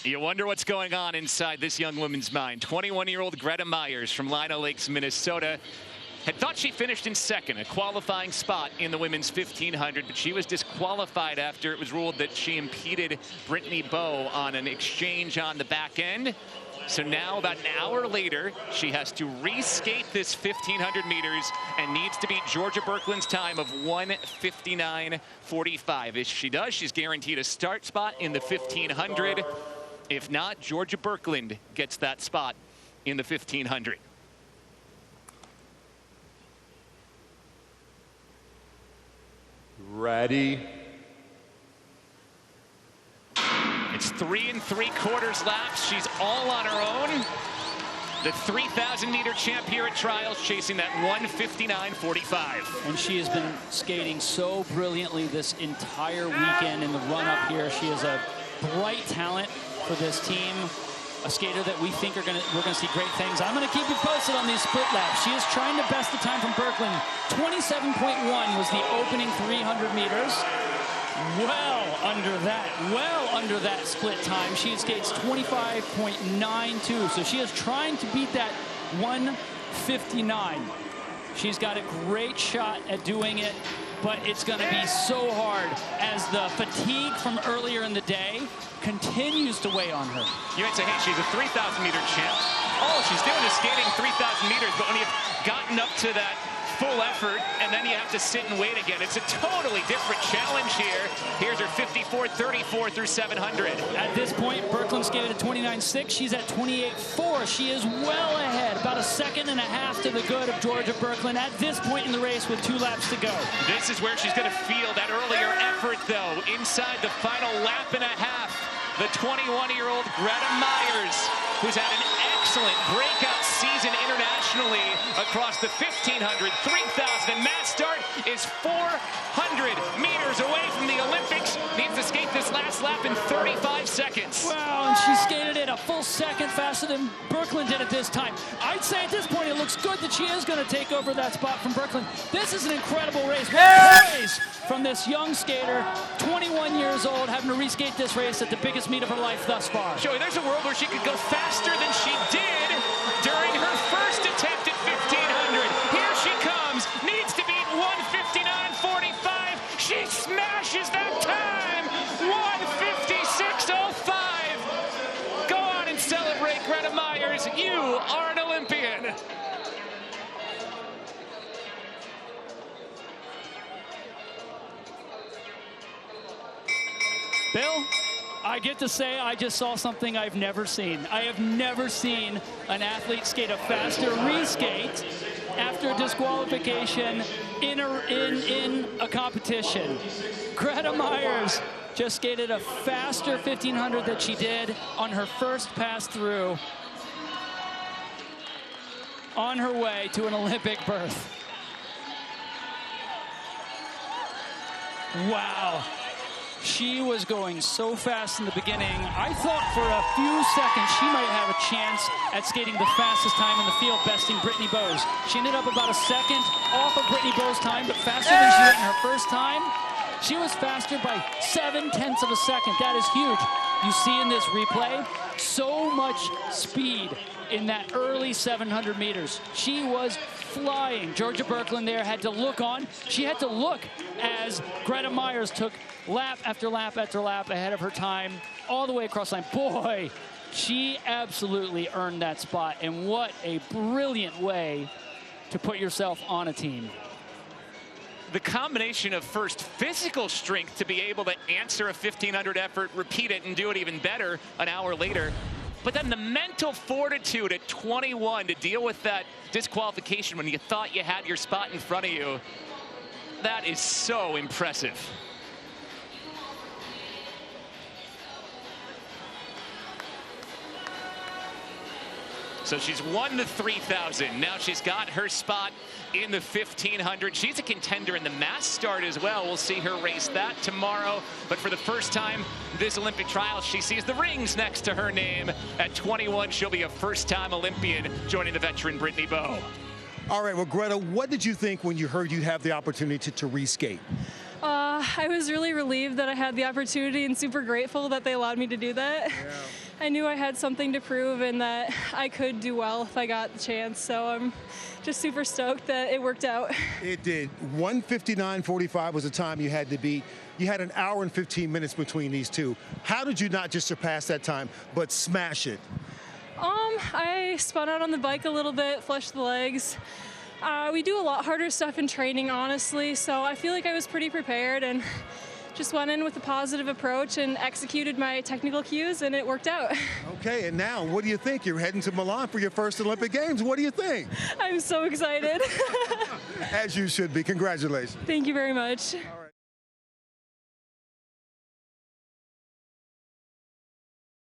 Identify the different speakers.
Speaker 1: You wonder what's going on inside this young woman's mind. 21-year-old Greta Myers from Lino Lakes, Minnesota, had thought she finished in second, a qualifying spot in the women's 1500, but she was disqualified after it was ruled that she impeded Brittany Bowe on an exchange on the back end. So now, about an hour later, she has to reskate this 1,500 meters and needs to beat Georgia Birkeland's time of 1:59.45. If she does, she's guaranteed a start spot in the 1,500. If not, Georgia Birkeland gets that spot in the 1,500.
Speaker 2: Ready.
Speaker 1: It's 3 3/4 laps. She's all on her own. The 3,000-meter champ here at Trials, chasing that 1:59.45.
Speaker 3: And she has been skating so brilliantly this entire weekend in the run-up here. She is a bright talent for this team, a skater that we think we're gonna see great things. I'm gonna keep you posted on these split laps. She is trying to best the time from Birkeland. 27.1 was the opening 300 meters. Well under that split time. She skates 25.92, so she is trying to beat that 1:59. She's got a great shot at doing it, but it's going to be so hard as the fatigue from earlier in the day continues to weigh on her.
Speaker 1: You might say, hey, she's a 3,000-meter champ. All she's doing is skating 3,000 meters, but when you've gotten up to that full effort, and then you have to sit and wait again. It's a totally different challenge here. Here's her 54.34 through 700.
Speaker 3: At this point, Birkeland skated at 29.6. She's at 28.4. She is well ahead, about 1.5 seconds to the good of Georgia Birkeland at this point in the race with 2 laps to go.
Speaker 1: This is where she's going to feel that earlier effort, though, inside the final lap and a half. The 21-year-old Greta Myers, who's had an excellent breakout season internationally across the 1,500, 3,000, and mass start is 400 meters away from the Olympics. Needs to skate this last lap in 35 seconds.
Speaker 3: Wow, and she skated it a full second faster than Birkeland did at this time. I'd say at this point it looks good that she is going to take over that spot from Birkeland. This is an incredible race. Praise from this young skater, 21 years old, having to reskate this race at the biggest meet of her life thus far.
Speaker 1: Joey, there's a world where she could go faster than she did during her first attempt at 1,500. Here she comes, needs to beat 1:59.45. She smashes that time, 1:56.05. Go on and celebrate, Greta Myers. You are an Olympian.
Speaker 3: Bill, I get to say I just saw something I've never seen. I have never seen an athlete skate a faster reskate after disqualification in a competition. Greta Myers just skated a faster 1,500 than she did on her first pass through on her way to an Olympic berth. Wow. She was going so fast in the beginning. I thought for a few seconds she might have a chance at skating the fastest time in the field, besting Brittany Bowe's. She ended up about 1 second off of Brittany Bowe's time, but faster than she went in her first time. She was faster by 0.7 of a second. That is huge. You see in this replay, so much speed in that early 700 meters. She was flying. Georgia Birkeland there had to look on. She had to look as Greta Myers took lap after lap after lap ahead of her time all the way across the line. Boy, she absolutely earned that spot, and what a brilliant way to put yourself on a team.
Speaker 1: The combination of first physical strength to be able to answer a 1,500 effort, repeat it, and do it even better an hour later, but then the mental fortitude at 21 to deal with that disqualification when you thought you had your spot in front of you. That is so impressive. So she's won the 3,000. Now she's got her spot in the 1,500. She's a contender in the mass start as well. We'll see her race that tomorrow. But for the first time this Olympic trials, she sees the rings next to her name. At 21, she'll be a first-time Olympian, joining the veteran Brittany Bowe.
Speaker 4: All right, well, Greta, what did you think when you heard you have the opportunity to reskate?
Speaker 2: I was really relieved that I had the opportunity and super grateful that they allowed me to do that.
Speaker 4: Yeah.
Speaker 2: I knew I had something to prove and that I could do well if I got the chance. So I'm just super stoked that it worked out.
Speaker 4: It did. 1:59.45 was the time you had to beat. You had an hour and 15 minutes between these two. How did you not just surpass that time, but smash it?
Speaker 2: I spun out on the bike a little bit, flushed the legs. We do a lot harder stuff in training, honestly, so I feel like I was pretty prepared and just went in with a positive approach and executed my technical cues, and it worked out.
Speaker 4: Okay, and now what do you think? You're heading to Milan for your first Olympic Games. What do you think?
Speaker 2: I'm so excited.
Speaker 4: As you should be. Congratulations.
Speaker 2: Thank you very much.
Speaker 4: All right.